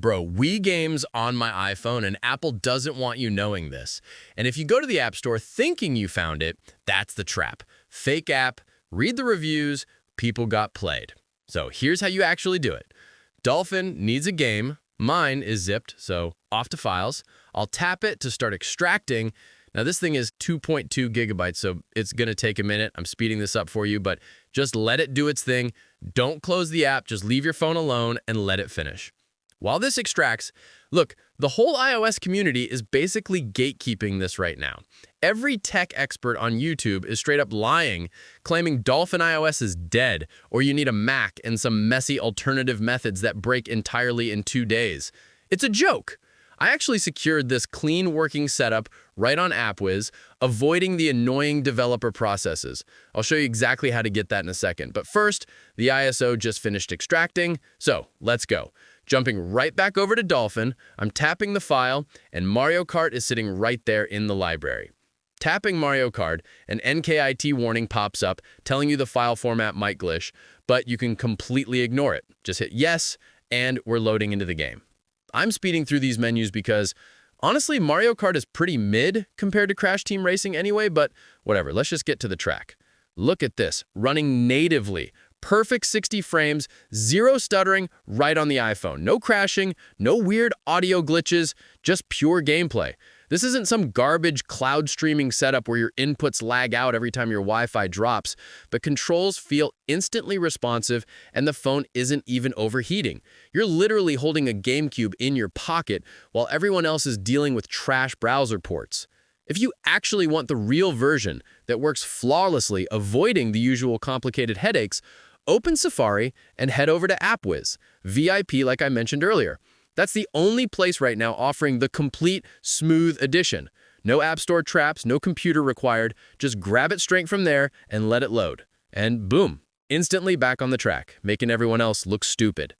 Bro, Wii games on my iPhone, and Apple doesn't want you knowing this. And if you go to the App Store thinking you found it, that's the trap. Fake app, read the reviews, people got played. So here's how you actually do it. Dolphin needs a game. Mine is zipped, so off to files. I'll tap it to start extracting. Now this thing is 2.2 gigabytes, so it's going to take a minute. I'm speeding this up for you, but just let it do its thing. Don't close the app, just leave your phone alone and let it finish. While this extracts, look, the whole iOS community is basically gatekeeping this right now. Every tech expert on YouTube is straight up lying, claiming DolphiniOS is dead, or you need a Mac and some messy alternative methods that break entirely in 2 days. It's a joke. I actually secured this clean working setup right on AppWiz, avoiding the annoying developer processes. I'll show you exactly how to get that in a second. But first, the ISO just finished extracting, so let's go. Jumping right back over to Dolphin, I'm tapping the file, and Mario Kart is sitting right there in the library. Tapping Mario Kart, an NKIT warning pops up telling you the file format might glitch, but you can completely ignore it. Just hit yes, and we're loading into the game. I'm speeding through these menus because, honestly, Mario Kart is pretty mid compared to Crash Team Racing anyway, but whatever, let's just get to the track. Look at this, running natively. Perfect 60 frames, zero stuttering, right on the iPhone. No crashing, no weird audio glitches, just pure gameplay. This isn't some garbage cloud streaming setup where your inputs lag out every time your Wi-Fi drops, but controls feel instantly responsive and the phone isn't even overheating. You're literally holding a GameCube in your pocket while everyone else is dealing with trash browser ports. If you actually want the real version that works flawlessly, avoiding the usual complicated headaches, open Safari and head over to AppWiz, VIP like I mentioned earlier. That's the only place right now offering the complete smooth edition. No App Store traps, no computer required. Just grab it straight from there and let it load. And boom, instantly back on the track, making everyone else look stupid.